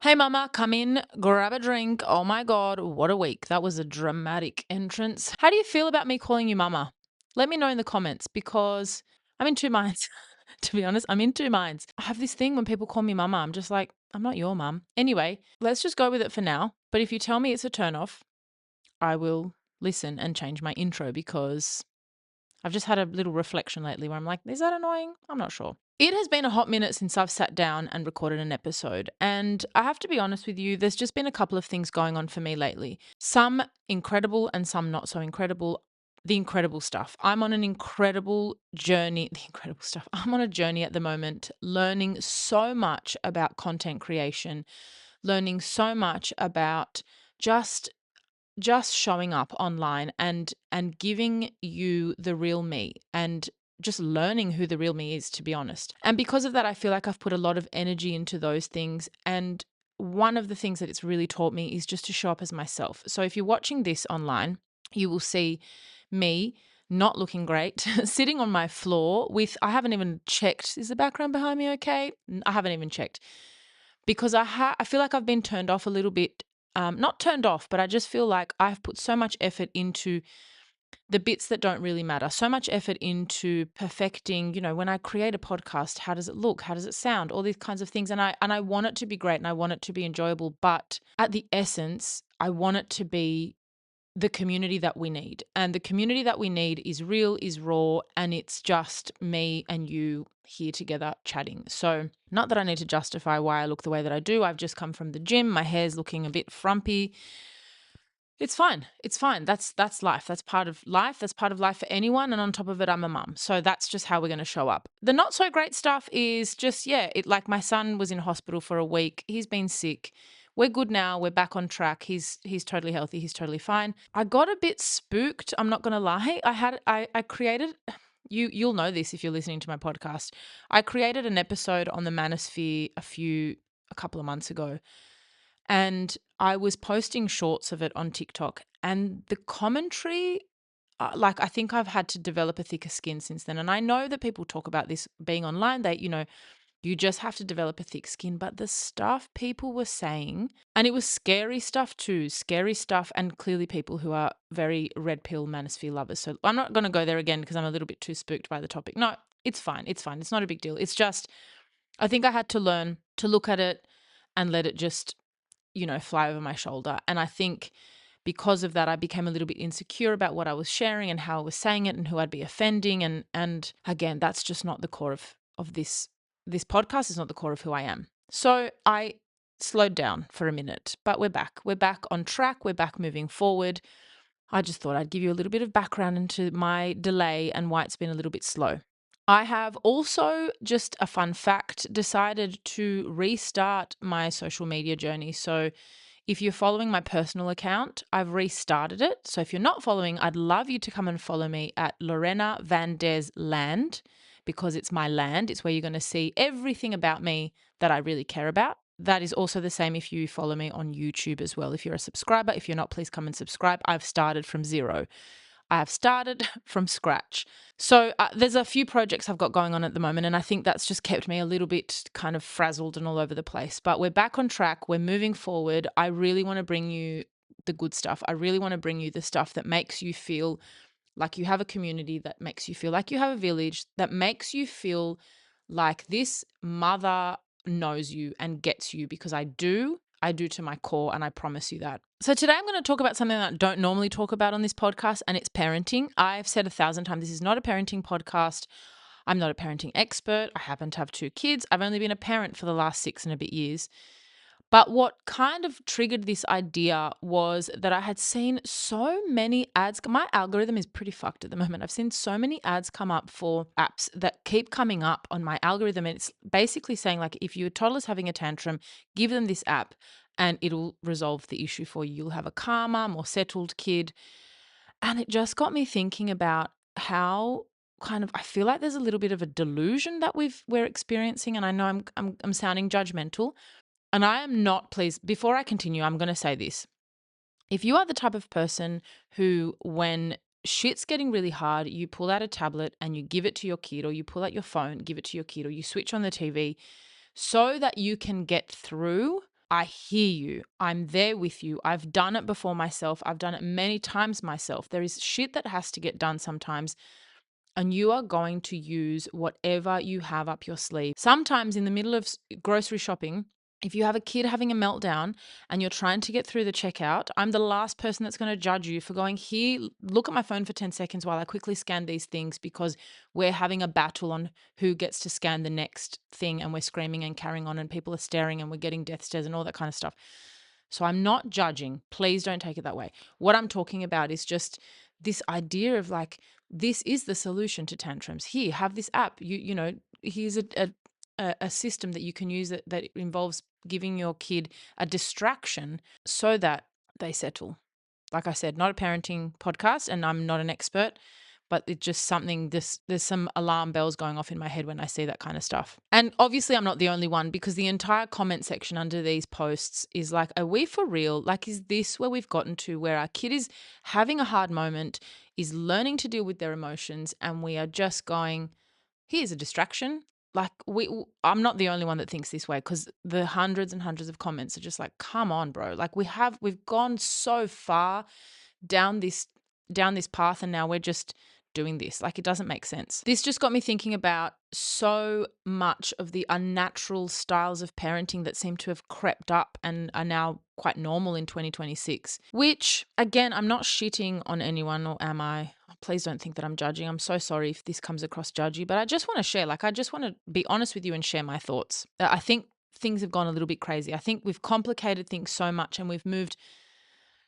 Hey mama, come in, grab a drink. Oh my God, what a week. That was a dramatic entrance. How do you feel about me calling you mama? Let me know in the comments because I'm in two minds. To be honest, I'm in two minds. I have this thing when people call me mama, I'm just like, I'm not your mum. Anyway, let's just go with it for now. But if you tell me it's a turn off, I will listen and change my intro because I've just had a little reflection lately where I'm like, is that annoying? I'm not sure. It has been a hot minute since I've sat down and recorded an episode. And I have to be honest with you, there's just been a couple of things going on for me lately. Some incredible and some not so incredible. The incredible stuff. I'm on an incredible journey. The incredible stuff. I'm on a journey at the moment, learning so much about content creation, learning so much about just showing up online and giving you the real me and just learning who the real me is, to be honest. And because of that, I feel like I've put a lot of energy into those things. And one of the things that it's really taught me is just to show up as myself. So if you're watching this online, you will see me not looking great, sitting on my floor with, I haven't even checked, is the background behind me okay? I haven't even checked because I feel like I've been turned off a little bit. Not turned off, but I just feel like I've put so much effort into the bits that don't really matter, so much effort into perfecting, when I create a podcast, how does it look? How does it sound? All these kinds of things. And I want it to be great and I want it to be enjoyable. But at the essence, I want it to be the community that we need. And the community that we need is real, is raw, and it's just me and you here together chatting. So, not that I need to justify why I look the way that I do. I've just come from the gym. My hair's looking a bit frumpy. It's fine. It's fine. That's life. That's part of life. That's part of life for anyone. And on top of it, I'm a mum. So that's just how we're going to show up. The not so great stuff is just, like my son was in hospital for a week. He's been sick. We're good now. We're back on track. He's totally healthy. He's totally fine. I got a bit spooked. I'm not going to lie. I created, you'll know this if you're listening to my podcast. I created an episode on the manosphere a couple of months ago, and I was posting shorts of it on TikTok, and the commentary, like, I think I've had to develop a thicker skin since then. And I know that people talk about this being online, you just have to develop a thick skin. But the stuff people were saying, and it was scary stuff too, scary stuff, and clearly people who are very red pill manosphere lovers. So I'm not going to go there again because I'm a little bit too spooked by the topic. No, it's fine. It's fine. It's not a big deal. It's just, I think I had to learn to look at it and let it just fly over my shoulder. And I think because of that, I became a little bit insecure about what I was sharing and how I was saying it and who I'd be offending. And again, that's just not the core of this podcast. Is not the core of who I am. So I slowed down for a minute, but we're back. We're back on track. We're back moving forward. I just thought I'd give you a little bit of background into my delay and why it's been a little bit slow. I have also, just a fun fact, decided to restart my social media journey. So if you're following my personal account, I've restarted it. So if you're not following, I'd love you to come and follow me at Lorena Van Des Land, because it's my land. It's where you're going to see everything about me that I really care about. That is also the same if you follow me on YouTube as well. If you're a subscriber, if you're not, please come and subscribe. I've started from zero. I have started from scratch. So there's a few projects I've got going on at the moment, and I think that's just kept me a little bit kind of frazzled and all over the place. But we're back on track. We're moving forward. I really want to bring you the good stuff. I really want to bring you the stuff that makes you feel like you have a community, that makes you feel like you have a village, that makes you feel like this mother knows you and gets you, because I do. I do to my core, and I promise you that. So today I'm going to talk about something that I don't normally talk about on this podcast, and it's parenting. I've said 1,000 times, this is not a parenting podcast. I'm not a parenting expert. I happen to have 2 kids. I've only been a parent for the last 6 and a bit years. But what kind of triggered this idea was that I had seen so many ads. My algorithm is pretty fucked at the moment. I've seen so many ads come up for apps that keep coming up on my algorithm. And it's basically saying, like, if your toddler's having a tantrum, give them this app and it'll resolve the issue for you. You'll have a calmer, more settled kid. And it just got me thinking about how kind of, I feel like there's a little bit of a delusion that we're experiencing. And I know I'm sounding judgmental, and I am not, please, before I continue, I'm going to say this. If you are the type of person who, when shit's getting really hard, you pull out a tablet and you give it to your kid, or you pull out your phone, give it to your kid, or you switch on the TV so that you can get through I hear you. I'm there with you. I've done it before myself. I've done it many times myself. There is shit that has to get done sometimes. And you are going to use whatever you have up your sleeve. Sometimes in the middle of grocery shopping, if you have a kid having a meltdown and you're trying to get through the checkout, I'm the last person that's going to judge you for going, here, look at my phone for 10 seconds while I quickly scan these things, because we're having a battle on who gets to scan the next thing, and we're screaming and carrying on and people are staring and we're getting death stares and all that kind of stuff. So I'm not judging. Please don't take it that way. What I'm talking about is just this idea of like, this is the solution to tantrums. Here, have this app. Here's a system that you can use that involves giving your kid a distraction so that they settle. Like I said, not a parenting podcast, and I'm not an expert, but it's just something, there's some alarm bells going off in my head when I see that kind of stuff. And obviously I'm not the only one, because the entire comment section under these posts is like, are we for real? Like, is this where we've gotten to, where our kid is having a hard moment, is learning to deal with their emotions, and we are just going, here's a distraction? Like, I'm not the only one that thinks this way, because the hundreds and hundreds of comments are just like, come on, bro. Like, we've gone so far down this path, and now we're just doing this. Like, it doesn't make sense. This just got me thinking about so much of the unnatural styles of parenting that seem to have crept up and are now quite normal in 2026, which, again, I'm not shitting on anyone, or am I? Please don't think that I'm judging. I'm so sorry if this comes across judgy, but I just want to share, I just want to be honest with you and share my thoughts. I think things have gone a little bit crazy. I think we've complicated things so much, and we've moved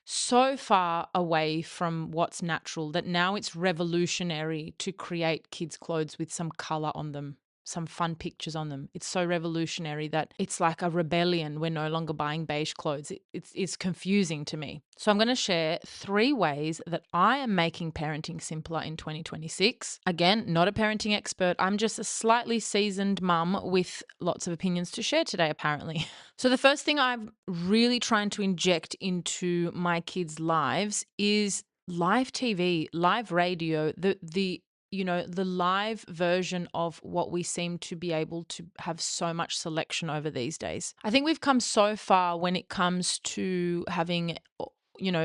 so far away from what's natural that now it's revolutionary to create kids' clothes with some color on them, some fun pictures on them. It's so revolutionary that it's like a rebellion. We're no longer buying beige clothes. It's confusing to me. So I'm going to share 3 ways that I am making parenting simpler in 2026. Again, not a parenting expert. I'm just a slightly seasoned mum with lots of opinions to share today, apparently. So the first thing I'm really trying to inject into my kids' lives is live TV, live radio, the live version of what we seem to be able to have so much selection over these days. I think we've come so far when it comes to having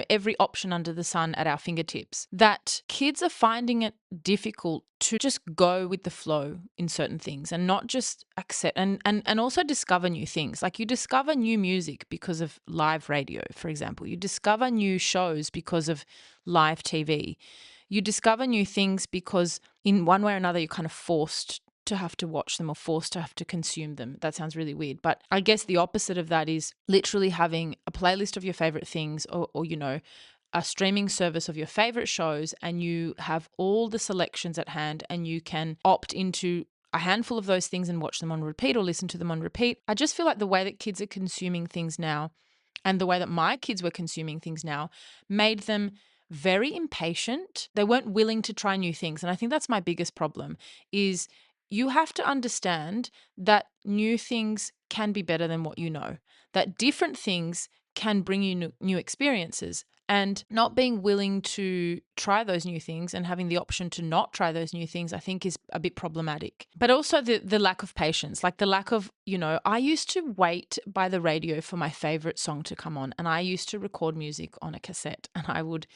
every option under the sun at our fingertips, that kids are finding it difficult to just go with the flow in certain things and not just accept and also discover new things. Like, you discover new music because of live radio, for example. You discover new shows because of live TV. You discover new things because in one way or another you're kind of forced to have to watch them or forced to have to consume them. That sounds really weird, but I guess the opposite of that is literally having a playlist of your favorite things, or a streaming service of your favorite shows, and you have all the selections at hand, and you can opt into a handful of those things and watch them on repeat or listen to them on repeat. I just feel like the way that kids are consuming things now, and the way that my kids were consuming things now, made them very impatient. They weren't willing to try new things. And I think that's my biggest problem, is you have to understand that new things can be better than what you know, that different things can bring you new experiences. And not being willing to try those new things and having the option to not try those new things, I think, is a bit problematic. But also the lack of patience, like the lack of, I used to wait by the radio for my favorite song to come on, and I used to record music on a cassette, and I would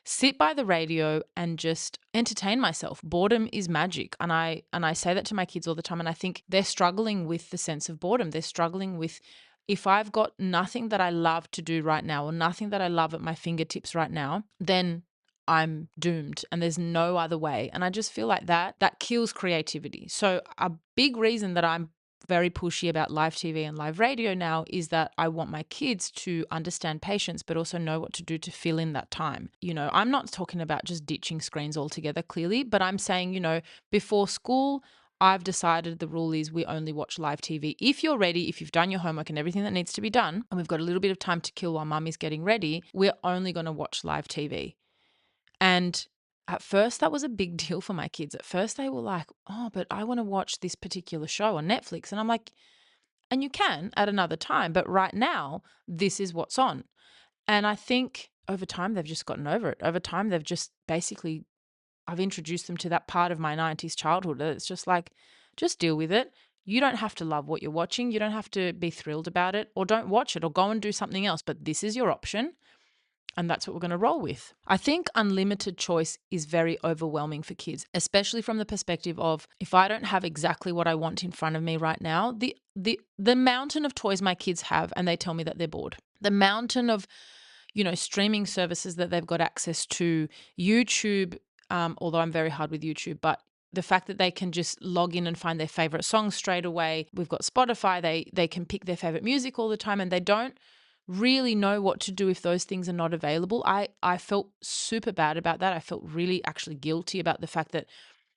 sit by the radio and just entertain myself. Boredom is magic. And I say that to my kids all the time, and I think they're struggling with the sense of boredom. They're struggling with, if I've got nothing that I love to do right now, or nothing that I love at my fingertips right now, then I'm doomed and there's no other way. And I just feel like that kills creativity. So a big reason that I'm very pushy about live TV and live radio now is that I want my kids to understand patience, but also know what to do to fill in that time. I'm not talking about just ditching screens altogether, clearly, but I'm saying, before school, I've decided the rule is we only watch live TV. If you're ready, if you've done your homework and everything that needs to be done, and we've got a little bit of time to kill while mum is getting ready, we're only going to watch live TV. And at first, that was a big deal for my kids. At first, they were like, oh, but I want to watch this particular show on Netflix. And I'm like, and you can at another time, but right now, this is what's on. And I think over time, they've just gotten over it. Over time, they've just basically, I've introduced them to that part of my 90s childhood. It's just like, just deal with it. You don't have to love what you're watching. You don't have to be thrilled about it, or don't watch it, or go and do something else. But this is your option. And that's what we're going to roll with. I think unlimited choice is very overwhelming for kids, especially from the perspective of, if I don't have exactly what I want in front of me right now, the mountain of toys my kids have, and they tell me that they're bored. The mountain of, streaming services that they've got access to, YouTube, although I'm very hard with YouTube, but the fact that they can just log in and find their favorite songs straight away. We've got Spotify. They can pick their favorite music all the time, and they don't really know what to do if those things are not available. I felt super bad about that. I felt really actually guilty about the fact that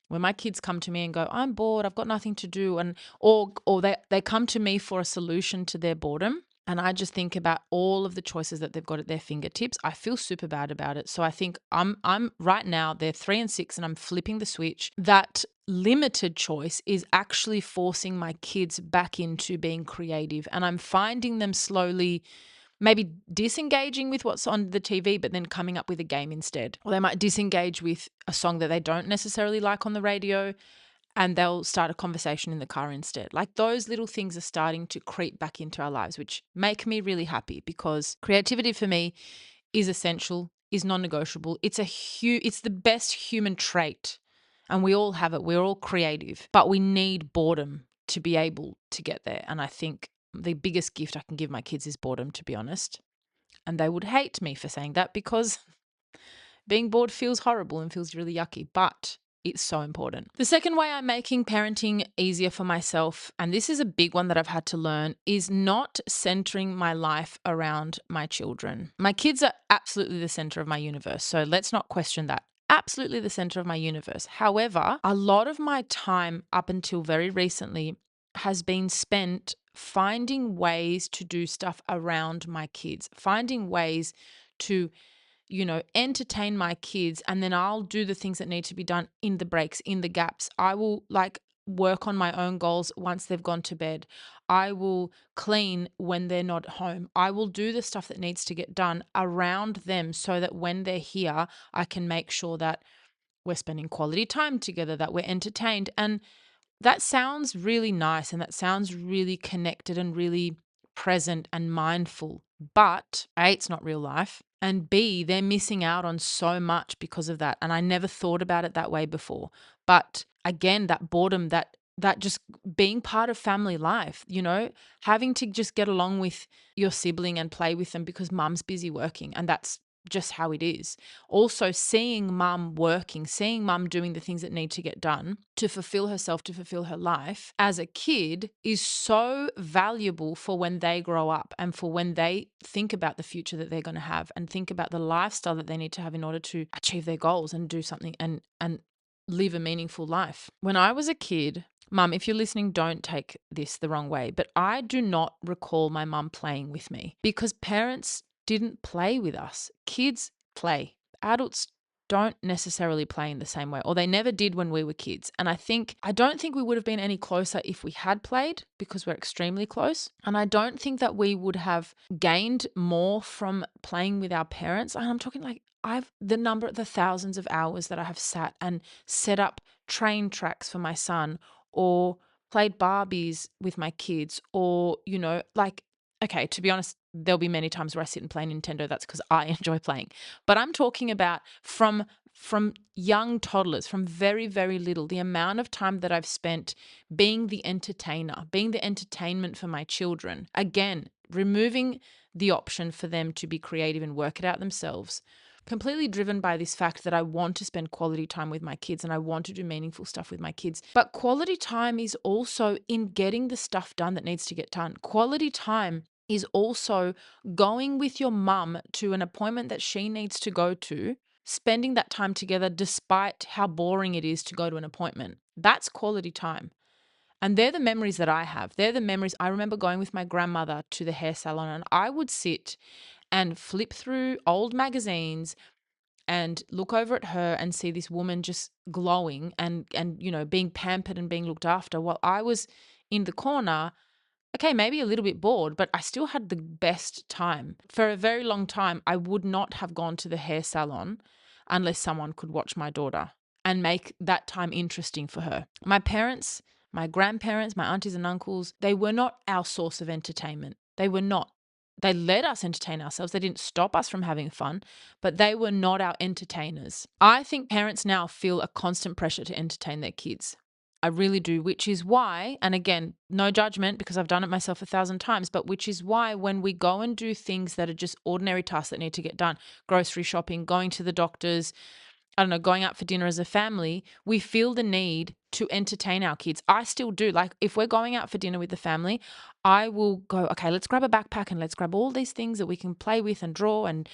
when my kids come to me and go, I'm bored, I've got nothing to do, and or they come to me for a solution to their boredom, and I just think about all of the choices that they've got at their fingertips, I feel super bad about it. So I think I'm right now, they're 3 and 6, and I'm flipping the switch. That limited choice is actually forcing my kids back into being creative, and I'm finding them slowly maybe disengaging with what's on the TV, but then coming up with a game instead. Or they might disengage with a song that they don't necessarily like on the radio, and they'll start a conversation in the car instead. Like, those little things are starting to creep back into our lives, which make me really happy, because creativity for me is essential, is non-negotiable. It's the best human trait, and we all have it. We're all creative, but we need boredom to be able to get there. And I think the biggest gift I can give my kids is boredom, to be honest. And they would hate me for saying that, because being bored feels horrible and feels really yucky, but it's so important. The second way I'm making parenting easier for myself, and this is a big one that I've had to learn, is not centering my life around my children. My kids are absolutely the center of my universe, so let's not question that. Absolutely the center of my universe. However, a lot of my time up until very recently has been spent finding ways to do stuff around my kids, finding ways to entertain my kids, and then I'll do the things that need to be done in the breaks, in the gaps. I will work on my own goals once they've gone to bed. I will clean when they're not home. I will do the stuff that needs to get done around them, so that when they're here, I can make sure that we're spending quality time together, that we're entertained. And that sounds really nice, and that sounds really connected and really present and mindful. But A, it's not real life. And B, they're missing out on so much because of that. And I never thought about it that way before. But again, that boredom, that just being part of family life, having to just get along with your sibling and play with them because mum's busy working. And that's just how it is. Also, seeing mum working, seeing mum doing the things that need to get done to fulfill herself, to fulfill her life as a kid, is so valuable for when they grow up, and for when they think about the future that they're going to have, and think about the lifestyle that they need to have in order to achieve their goals and do something and live a meaningful life. When I was a kid, Mum, if you're listening, don't take this the wrong way, but I do not recall my mum playing with me, because parents didn't play with us. Kids play. Adults don't necessarily play in the same way, or they never did when we were kids. And I don't think we would have been any closer if we had played, because we're extremely close. And I don't think that we would have gained more from playing with our parents. And I'm talking like the thousands of hours that I have sat and set up train tracks for my son, or played Barbies with my kids, or, okay, to be honest, there'll be many times where I sit and play Nintendo. That's because I enjoy playing. But I'm talking about from young toddlers, from very, very little, the amount of time that I've spent being the entertainer, being the entertainment for my children. Again, removing the option for them to be creative and work it out themselves. Completely driven by this fact that I want to spend quality time with my kids, and I want to do meaningful stuff with my kids. But quality time is also in getting the stuff done that needs to get done. Quality time is also going with your mum to an appointment that she needs to go to, spending that time together despite how boring it is to go to an appointment. That's quality time. And they're the memories that I have. They're the memories. I remember going with my grandmother to the hair salon, and I would sit and flip through old magazines and look over at her and see this woman just glowing and being pampered and being looked after, while I was in the corner, okay, maybe a little bit bored, but I still had the best time. For a very long time, I would not have gone to the hair salon unless someone could watch my daughter and make that time interesting for her. My parents my grandparents, my aunties and uncles, they were not our source of entertainment. They were not. They let us entertain ourselves. They didn't stop us from having fun, but they were not our entertainers. I think parents now feel a constant pressure to entertain their kids. I really do, which is why, and again, no judgment because I've done it myself 1,000 times, but which is why when we go and do things that are just ordinary tasks that need to get done, grocery shopping, going to the doctors, I don't know, going out for dinner as a family, we feel the need to entertain our kids. I still do. Like if we're going out for dinner with the family, I will go, okay, let's grab a backpack and let's grab all these things that we can play with and draw and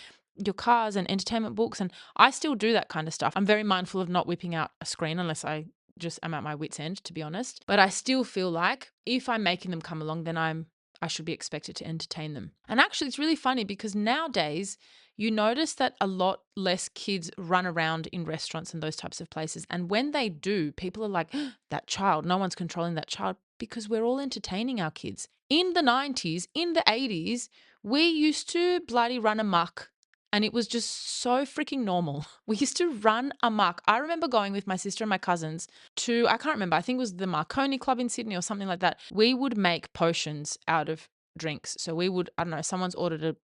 your cars and entertainment books. And I still do that kind of stuff. I'm very mindful of not whipping out a screen unless I just am at my wit's end, to be honest. But I still feel like if I'm making them come along, then I should be expected to entertain them. And actually, it's really funny because nowadays you notice that a lot less kids run around in restaurants and those types of places. And when they do, people are like, that child, no one's controlling that child because we're all entertaining our kids. In the 90s, in the 80s, we used to bloody run amok. And it was just so freaking normal. We used to run amok. I remember going with my sister and my cousins to, I can't remember, I think it was the Marconi Club in Sydney or something like that. We would make potions out of drinks. So we would, I don't know, someone's ordered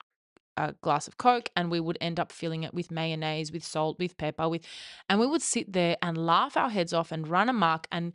a glass of Coke and we would end up filling it with mayonnaise, with salt, with pepper, and we would sit there and laugh our heads off and run amok and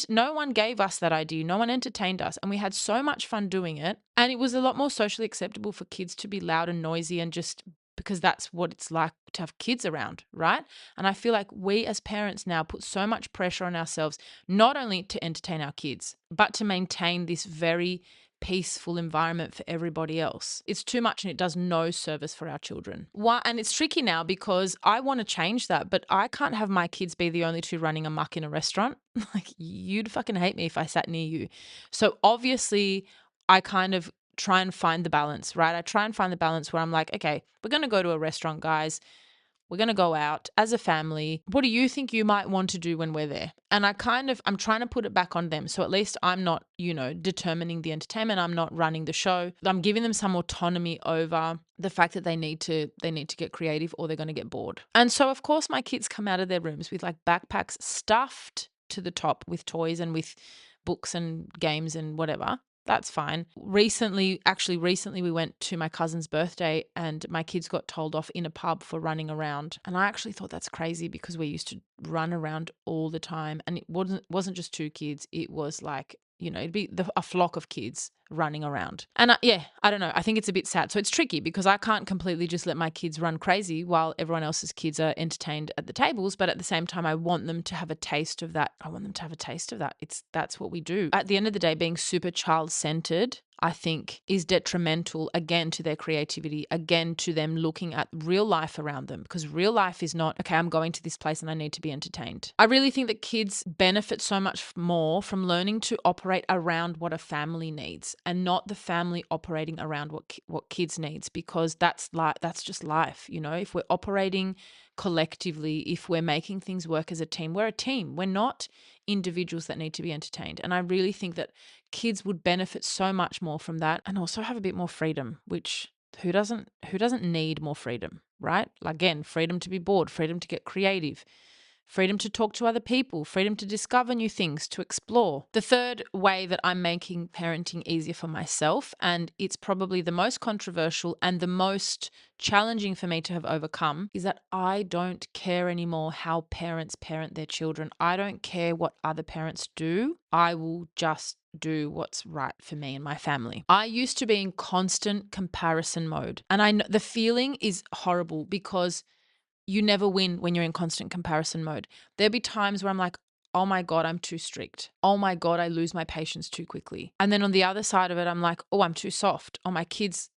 no one gave us that idea. No one entertained us and we had so much fun doing it. And it was a lot more socially acceptable for kids to be loud and noisy and just because that's what it's like to have kids around, right? And I feel like we as parents now put so much pressure on ourselves, not only to entertain our kids, but to maintain this very peaceful environment for everybody else. It's too much and it does no service for our children. And it's tricky now because I want to change that, but I can't have my kids be the only two running amok in a restaurant. Like you'd fucking hate me if I sat near you. So obviously I kind of try and find the balance, right? I try and find the balance where I'm like, okay, we're going to go to a restaurant, guys. We're going to go out as a family. What do you think you might want to do when we're there? And I'm trying to put it back on them. So at least I'm not, determining the entertainment. I'm not running the show. I'm giving them some autonomy over the fact that they need to get creative or they're going to get bored. And so of course my kids come out of their rooms with like backpacks stuffed to the top with toys and with books and games and whatever. That's fine. Recently we went to my cousin's birthday and my kids got told off in a pub for running around. And I actually thought that's crazy because we used to run around all the time. And it wasn't just two kids. It was like, it'd be a flock of kids running around. And I don't know. I think it's a bit sad. So it's tricky because I can't completely just let my kids run crazy while everyone else's kids are entertained at the tables. But at the same time, I want them to have a taste of that. That's what we do. At the end of the day, being super child-centered, I think, is detrimental again to their creativity, again to them looking at real life around them, because real life is not, okay, I'm going to this place and I need to be entertained. I really think that kids benefit so much more from learning to operate around what a family needs and not the family operating around what kids needs, because that's just life. If we're operating collectively, if we're making things work as a team, we're a team. We're not individuals that need to be entertained. And I really think that kids would benefit so much more from that and also have a bit more freedom, which who doesn't need more freedom, right? Again, freedom to be bored, freedom to get creative, freedom to talk to other people, freedom to discover new things, to explore. The third way that I'm making parenting easier for myself, and it's probably the most controversial and the most challenging for me to have overcome, is that I don't care anymore how parents parent their children. I don't care what other parents do. I will just do what's right for me and my family. I used to be in constant comparison mode, and I know the feeling is horrible because you never win when you're in constant comparison mode. There'll be times where I'm like, oh my God, I'm too strict. Oh my God, I lose my patience too quickly. And then on the other side of it, I'm like, oh, I'm too soft. Oh, my kids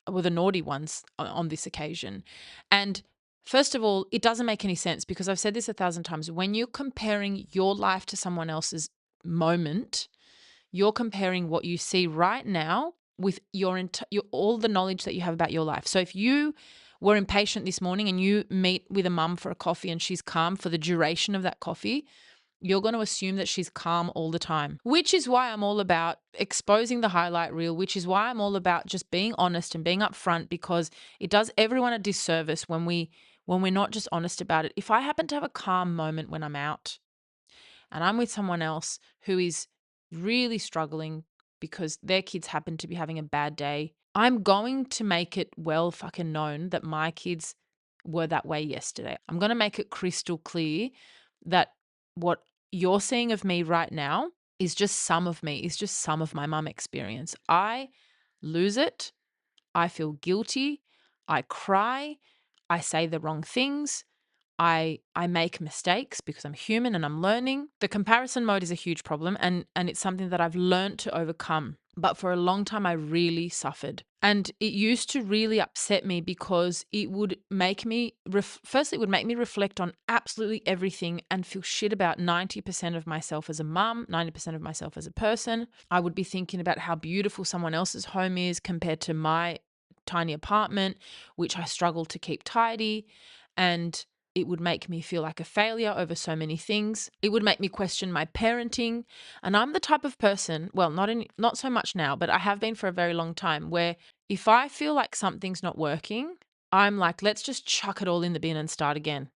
were the naughty ones on this occasion. And first of all, it doesn't make any sense because I've said this 1,000 times. When you're comparing your life to someone else's moment, you're comparing what you see right now with your all the knowledge that you have about your life. So if you were impatient this morning and you meet with a mum for a coffee and she's calm for the duration of that coffee, you're going to assume that she's calm all the time, which is why I'm all about exposing the highlight reel, which is why I'm all about just being honest and being upfront, because it does everyone a disservice when we're not just honest about it. If I happen to have a calm moment when I'm out and I'm with someone else who is really struggling because their kids happen to be having a bad day, I'm going to make it well fucking known that my kids were that way yesterday. I'm going to make it crystal clear that what you're seeing of me right now is just some of me, is just some of my mum experience. I lose it. I feel guilty. I cry. I say the wrong things. I make mistakes because I'm human and I'm learning. The comparison mode is a huge problem, and it's something that I've learned to overcome. But for a long time I really suffered. And it used to really upset me because it would make me firstly it would make me reflect on absolutely everything and feel shit about 90% of myself as a mum, 90% of myself as a person. I would be thinking about how beautiful someone else's home is compared to my tiny apartment, which I struggle to keep tidy. And it would make me feel like a failure over so many things. It would make me question my parenting. And I'm the type of person, well, not so much now, but I have been for a very long time, where if I feel like something's not working, I'm like, let's just chuck it all in the bin and start again.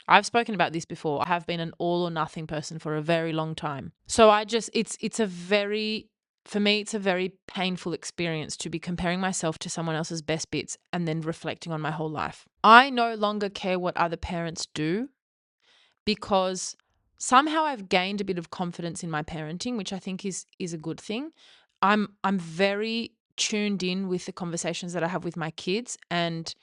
I've spoken about this before. I have been an all or nothing person for a very long time. So it's a very, for me, it's a very painful experience to be comparing myself to someone else's best bits and then reflecting on my whole life. I no longer care what other parents do because somehow I've gained a bit of confidence in my parenting, which I think is a good thing. I'm very tuned in with the conversations that I have with my kids, and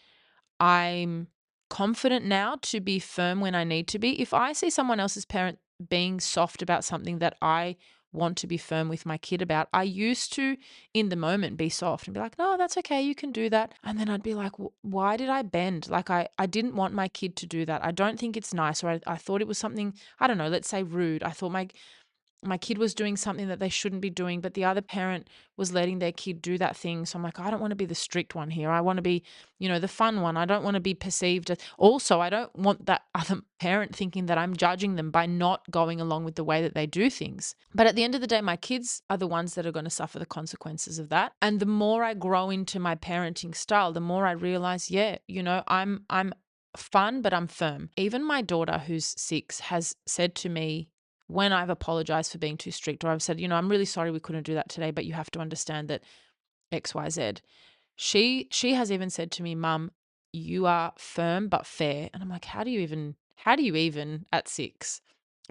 I'm confident now to be firm when I need to be. If I see someone else's parent being soft about something that I want to be firm with my kid about, I used to, in the moment, be soft and be like, no, that's okay, you can do that. And then I'd be like, why did I bend? Like, I didn't want my kid to do that. I don't think it's nice. Or I thought it was something, I don't know, let's say rude. I thought my kid was doing something that they shouldn't be doing, but the other parent was letting their kid do that thing. So I'm like, I don't want to be the strict one here. I want to be, the fun one. I don't want to be perceived as, also, I don't want that other parent thinking that I'm judging them by not going along with the way that they do things. But at the end of the day, my kids are the ones that are going to suffer the consequences of that. And the more I grow into my parenting style, the more I realize, yeah, I'm fun, but I'm firm. Even my daughter, who's 6, has said to me, when I've apologized for being too strict, or I've said, I'm really sorry we couldn't do that today, but you have to understand that XYZ. She has even said to me, Mum, you are firm but fair. And I'm like, how do you even at 6?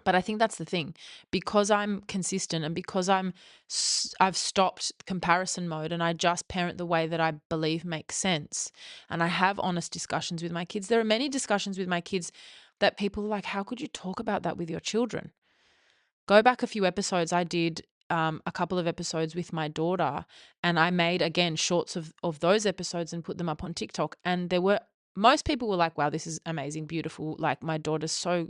But I think that's the thing, because I'm consistent and because I've stopped comparison mode and I just parent the way that I believe makes sense. And I have honest discussions with my kids. There are many discussions with my kids that people are like, how could you talk about that with your children? Go back a few episodes. I did a couple of episodes with my daughter, and I made, again, shorts of those episodes and put them up on TikTok. And most people were like, wow, this is amazing, beautiful. Like, my daughter's so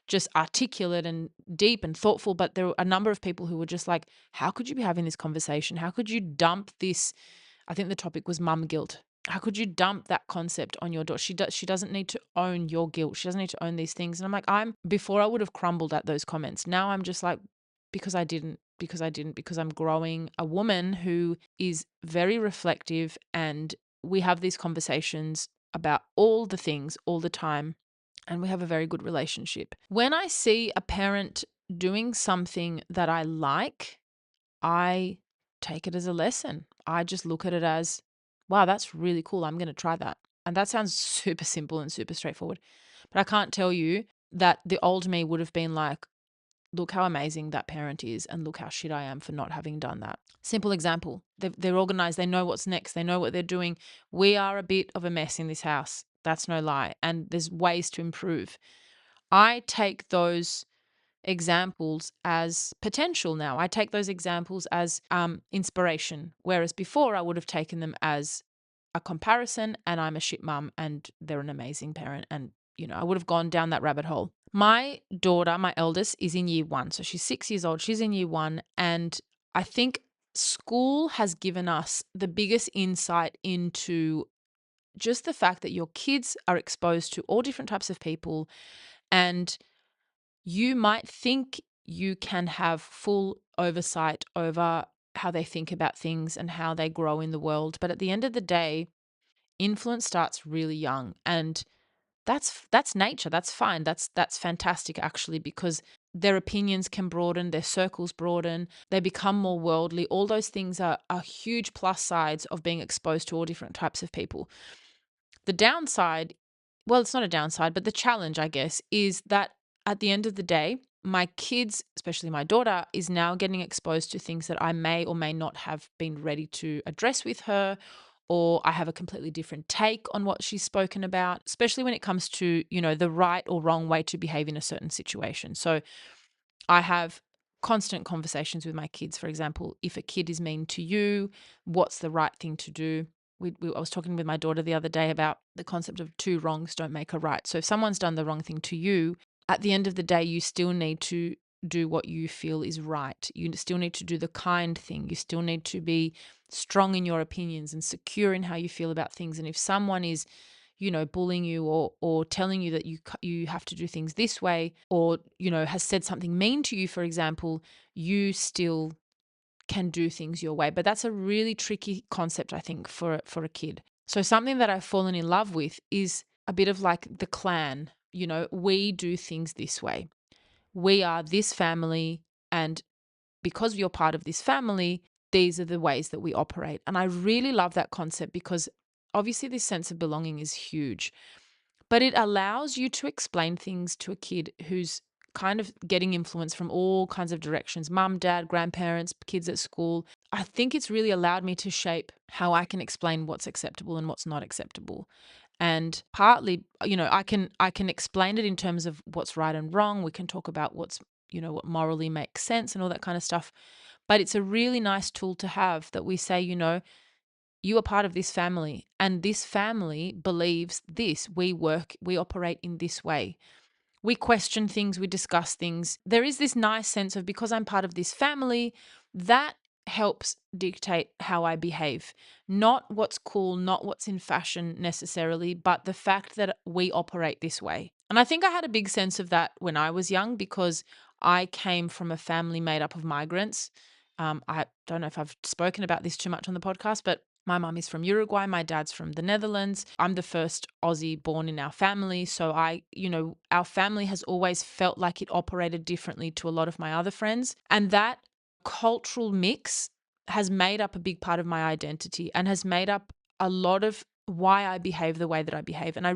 just articulate and deep and thoughtful. But there were a number of people who were just like, how could you be having this conversation? How could you dump this? I think the topic was mum guilt. How could you dump that concept on your daughter? She doesn't need to own your guilt. She doesn't need to own these things. And I'm like, before I would have crumbled at those comments. Now I'm just like, because I'm growing a woman who is very reflective, and we have these conversations about all the things all the time, and we have a very good relationship. When I see a parent doing something that I like, I take it as a lesson. I just look at it as, wow, that's really cool. I'm going to try that. And that sounds super simple and super straightforward. But I can't tell you that the old me would have been like, look how amazing that parent is, and look how shit I am for not having done that. Simple example. They're organized. They know what's next. They know what they're doing. We are a bit of a mess in this house. That's no lie. And there's ways to improve. I take those examples as potential now. I take those examples as inspiration, whereas before I would have taken them as a comparison, and I'm a shit mum and they're an amazing parent, and I would have gone down that rabbit hole. My daughter, my eldest, is in year 1, so she's 6 years old. She's in year 1, and I think school has given us the biggest insight into just the fact that your kids are exposed to all different types of people, and you might think you can have full oversight over how they think about things and how they grow in the world. But at the end of the day, influence starts really young, and that's nature. That's fine. That's fantastic, actually, because their opinions can broaden, their circles broaden, they become more worldly. All those things are huge plus sides of being exposed to all different types of people. The downside, well, it's not a downside, but the challenge, I guess, is that at the end of the day, my kids, especially my daughter, is now getting exposed to things that I may or may not have been ready to address with her, or I have a completely different take on what she's spoken about, especially when it comes to, the right or wrong way to behave in a certain situation. So I have constant conversations with my kids. For example, if a kid is mean to you, what's the right thing to do? I was talking with my daughter the other day about the concept of two wrongs don't make a right. So if someone's done the wrong thing to you, at the end of the day, you still need to do what you feel is right. You still need to do the kind thing. You still need to be strong in your opinions and secure in how you feel about things. And if someone is bullying you or telling you that you have to do things this way, or has said something mean to you, for example, you still can do things your way. But that's a really tricky concept, I think, for a kid. So something that I've fallen in love with is a bit of like the clan. We do things this way. We are this family, and because you're part of this family, these are the ways that we operate. And I really love that concept because obviously this sense of belonging is huge, but it allows you to explain things to a kid who's kind of getting influence from all kinds of directions: mum, dad, grandparents, kids at school. I think it's really allowed me to shape how I can explain what's acceptable and what's not acceptable. And partly, I can explain it in terms of what's right and wrong. We can talk about what morally makes sense and all that kind of stuff. But it's a really nice tool to have that we say, you are part of this family, and this family believes this. We operate in this way. We question things, we discuss things. There is this nice sense of, because I'm part of this family, that helps dictate how I behave. Not what's cool, not what's in fashion necessarily, but the fact that we operate this way. And I think I had a big sense of that when I was young because I came from a family made up of migrants. I don't know if I've spoken about this too much on the podcast, but my mum is from Uruguay. My dad's from the Netherlands. I'm the first Aussie born in our family. So our family has always felt like it operated differently to a lot of my other friends. And that cultural mix has made up a big part of my identity and has made up a lot of why I behave the way that I behave. And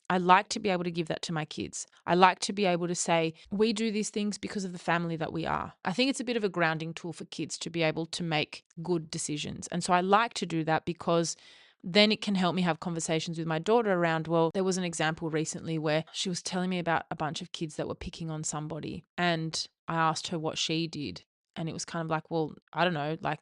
I like to be able to give that to my kids. I like to be able to say, we do these things because of the family that we are. I think it's a bit of a grounding tool for kids to be able to make good decisions. And so I like to do that because then it can help me have conversations with my daughter around, well, there was an example recently where she was telling me about a bunch of kids that were picking on somebody. And I asked her what she did. And it was kind of like, well, I don't know, like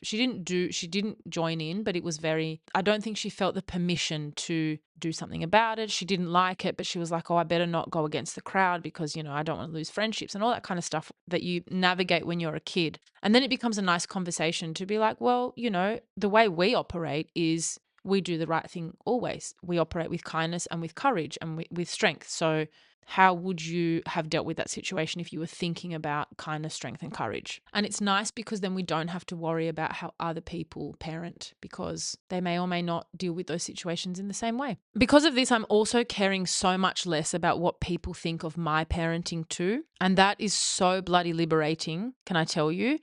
she didn't join in, but it was I don't think she felt the permission to do something about it. She didn't like it, but she was like, oh, I better not go against the crowd because, I don't want to lose friendships and all that kind of stuff that you navigate when you're a kid. And then it becomes a nice conversation to be like, well, the way we operate is we do the right thing always. We operate with kindness and with courage and with strength. So how would you have dealt with that situation if you were thinking about kindness, strength, and courage? And it's nice because then we don't have to worry about how other people parent because they may or may not deal with those situations in the same way. Because of this, I'm also caring so much less about what people think of my parenting too. And that is so bloody liberating, can I tell you?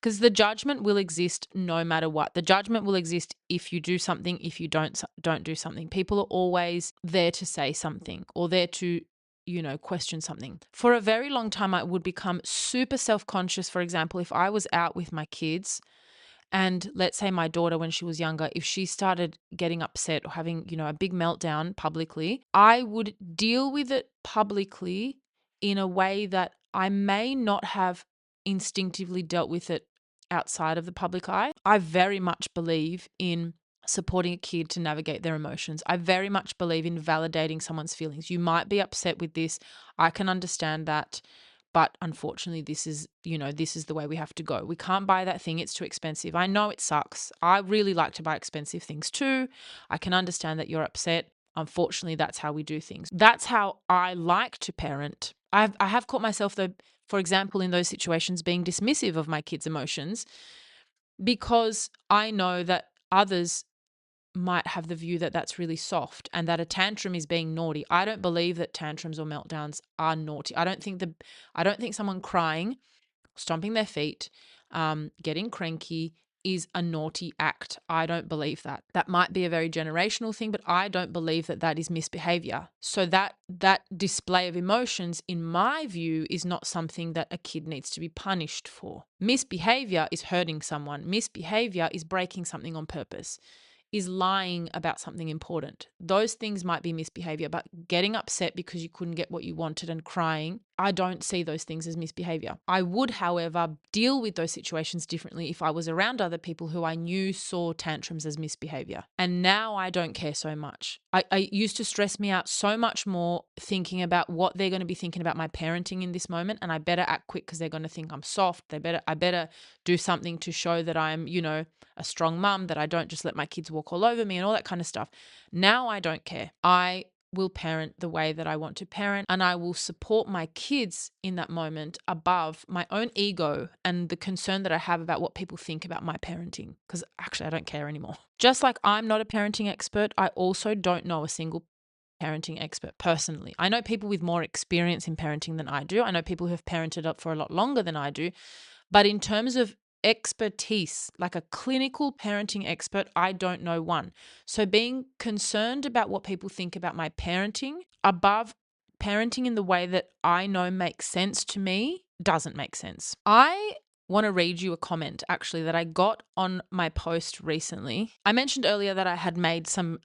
Because the judgment will exist no matter what. The judgment will exist if you do something, if you don't do something. People are always there to say something or there to question something. For a very long time, I would become super self-conscious. For example, if I was out with my kids and let's say my daughter, when she was younger, if she started getting upset or having, a big meltdown publicly, I would deal with it publicly in a way that I may not have instinctively dealt with it outside of the public eye. I very much believe in supporting a kid to navigate their emotions. I very much believe in validating someone's feelings. You might be upset with this. I can understand that. But unfortunately, this is the way we have to go. We can't buy that thing. It's too expensive. I know it sucks. I really like to buy expensive things too. I can understand that you're upset. Unfortunately, that's how we do things. That's how I like to parent. I have caught myself, though, for example, in those situations being dismissive of my kids' emotions because I know that others might have the view that that's really soft and that a tantrum is being naughty. I don't believe that tantrums or meltdowns are naughty. I don't think someone crying, stomping their feet, getting cranky is a naughty act. I don't believe that. That might be a very generational thing, but I don't believe that that is misbehavior. So that display of emotions, in my view, is not something that a kid needs to be punished for. Misbehavior is hurting someone. Misbehavior is breaking something on purpose, is lying about something important. Those things might be misbehavior, but getting upset because you couldn't get what you wanted and crying, I don't see those things as misbehavior. I would, however, deal with those situations differently if I was around other people who I knew saw tantrums as misbehavior. And now I don't care so much. I used to stress me out so much more thinking about what they're going to be thinking about my parenting in this moment, and I better act quick because they're going to think I'm soft. I better do something to show that I'm, a strong mum, that I don't just let my kids walk all over me and all that kind of stuff. Now I don't care. I will parent the way that I want to parent, and I will support my kids in that moment above my own ego and the concern that I have about what people think about my parenting, because actually I don't care anymore. Just like I'm not a parenting expert, I also don't know a single parenting expert personally. I know people with more experience in parenting than I do. I know people who have parented up for a lot longer than I do. But in terms of expertise, like a clinical parenting expert, I don't know one. So being concerned about what people think about my parenting above parenting in the way that I know makes sense to me doesn't make sense. I want to read you a comment actually that I got on my post recently. I mentioned earlier that I had made some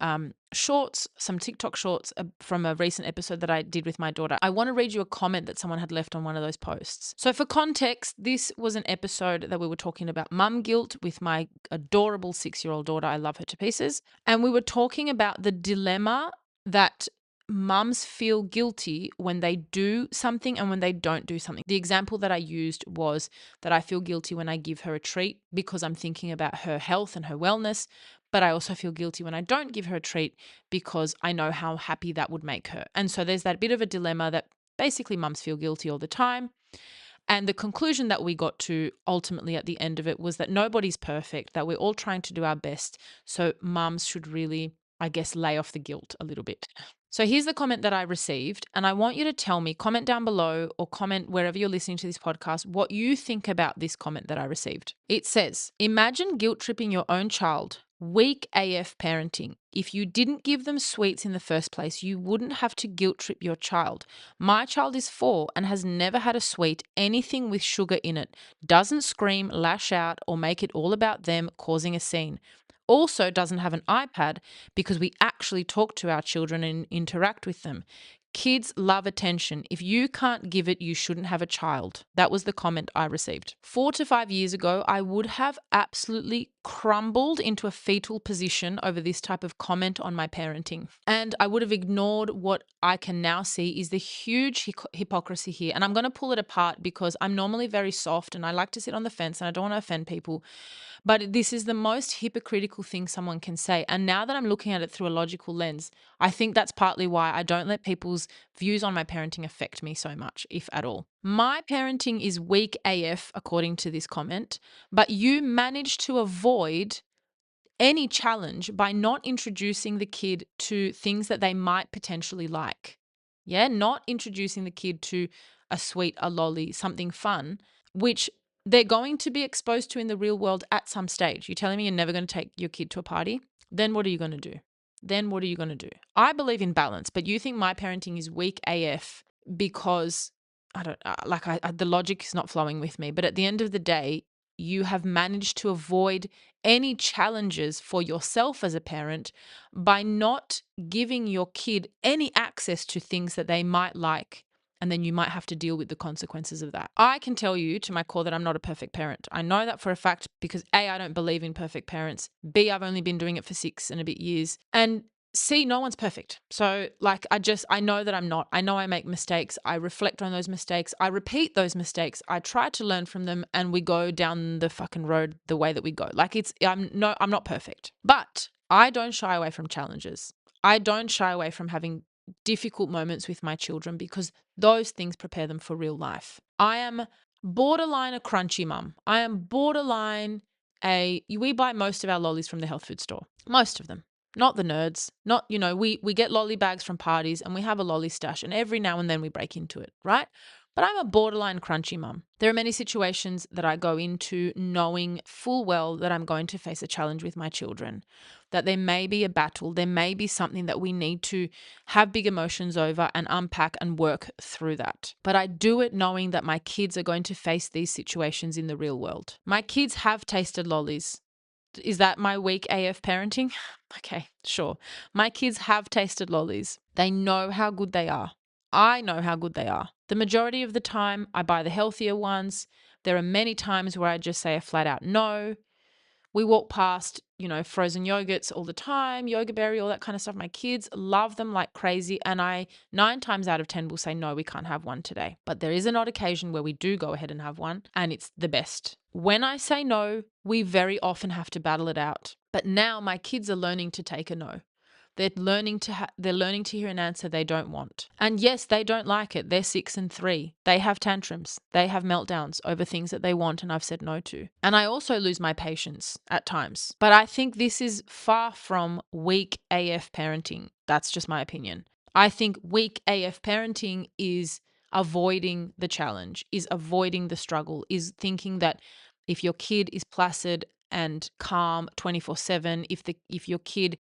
shorts, some TikTok shorts from a recent episode that I did with my daughter. I want to read you a comment that someone had left on one of those posts. So for context, this was an episode that we were talking about mum guilt with my adorable 6-year-old daughter. I love her to pieces. And we were talking about the dilemma that mums feel guilty when they do something and when they don't do something. The example that I used was that I feel guilty when I give her a treat because I'm thinking about her health and her wellness, but I also feel guilty when I don't give her a treat because I know how happy that would make her. And so there's that bit of a dilemma that basically mums feel guilty all the time. And the conclusion that we got to ultimately at the end of it was that nobody's perfect, that we're all trying to do our best. So mums should really, I guess, lay off the guilt a little bit. So here's the comment that I received, and I want you to tell me, comment down below or comment wherever you're listening to this podcast, what you think about this comment that I received. It says, imagine guilt tripping your own child. Weak AF parenting. If you didn't give them sweets in the first place, you wouldn't have to guilt trip your child. My child is 4 and has never had a sweet, anything with sugar in it. Doesn't scream, lash out, or make it all about them causing a scene. Also doesn't have an iPad because we actually talk to our children and interact with them. Kids love attention. If you can't give it, you shouldn't have a child. That was the comment I received. 4 to 5 years ago, I would have absolutely crumbled into a fetal position over this type of comment on my parenting. And I would have ignored what I can now see is the huge hypocrisy here. And I'm going to pull it apart because I'm normally very soft and I like to sit on the fence and I don't want to offend people. But this is the most hypocritical thing someone can say. And now that I'm looking at it through a logical lens, I think that's partly why I don't let people's views on my parenting affect me so much, if at all. My parenting is weak AF, according to this comment, but you managed to avoid any challenge by not introducing the kid to things that they might potentially like. Yeah, not introducing the kid to a sweet, a lolly, something fun, which they're going to be exposed to in the real world at some stage. You're telling me you're never going to take your kid to a party? Then what are you going to do? I believe in balance, but you think my parenting is weak AF because the logic is not flowing with me. But at the end of the day, you have managed to avoid any challenges for yourself as a parent by not giving your kid any access to things that they might like. And then you might have to deal with the consequences of that. I can tell you to my core that I'm not a perfect parent. I know that for a fact because A, I don't believe in perfect parents. B, I've only been doing it for 6 and a bit years. And C, no one's perfect. So I know that I'm not. I know I make mistakes. I reflect on those mistakes. I repeat those mistakes. I try to learn from them and we go down the fucking road the way that we go. I'm not perfect. But I don't shy away from challenges. I don't shy away from having difficult moments with my children because those things prepare them for real life. I am borderline a crunchy mum. I am borderline we buy most of our lollies from the health food store. Most of them. Not the nerds. Not, we get lolly bags from parties and we have a lolly stash and every now and then we break into it, right? But I'm a borderline crunchy mum. There are many situations that I go into knowing full well that I'm going to face a challenge with my children, that there may be a battle, there may be something that we need to have big emotions over and unpack and work through that. But I do it knowing that my kids are going to face these situations in the real world. My kids have tasted lollies. Is that my weak AF parenting? Okay, sure. My kids have tasted lollies. They know how good they are. I know how good they are. The majority of the time, I buy the healthier ones. There are many times where I just say a flat out no. We walk past, frozen yogurts all the time, yoga berry, all that kind of stuff. My kids love them like crazy. And I 9 times out of 10 will say, no, we can't have one today. But there is an odd occasion where we do go ahead and have one, and it's the best. When I say no, we very often have to battle it out. But now my kids are learning to take a no. They're learning to hear an answer they don't want. And yes, they don't like it. They're 6 and 3. They have tantrums. They have meltdowns over things that they want and I've said no to. And I also lose my patience at times. But I think this is far from weak AF parenting. That's just my opinion. I think weak AF parenting is avoiding the challenge, is avoiding the struggle, is thinking that if your kid is placid and calm 24/7, if your kid,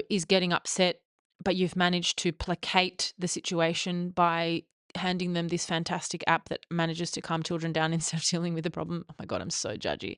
is getting upset, but you've managed to placate the situation by handing them this fantastic app that manages to calm children down instead of dealing with the problem. Oh my God, I'm so judgy.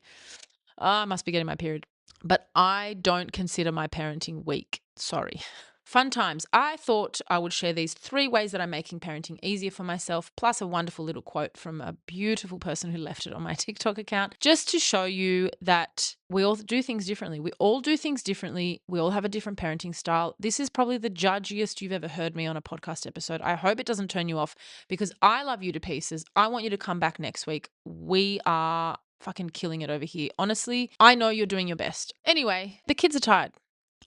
I must be getting my period. But I don't consider my parenting weak. Sorry. Fun times. I thought I would share these 3 ways that I'm making parenting easier for myself, plus a wonderful little quote from a beautiful person who left it on my TikTok account, just to show you that we all do things differently. We all do things differently. We all have a different parenting style. This is probably the judgiest you've ever heard me on a podcast episode. I hope it doesn't turn you off because I love you to pieces. I want you to come back next week. We are fucking killing it over here. Honestly, I know you're doing your best. Anyway, the kids are tired.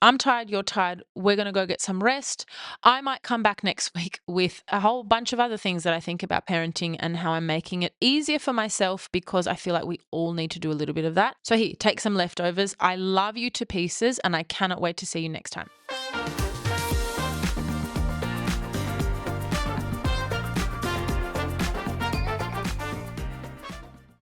I'm tired, you're tired. We're going to go get some rest. I might come back next week with a whole bunch of other things that I think about parenting and how I'm making it easier for myself because I feel like we all need to do a little bit of that. So here, take some leftovers. I love you to pieces and I cannot wait to see you next time.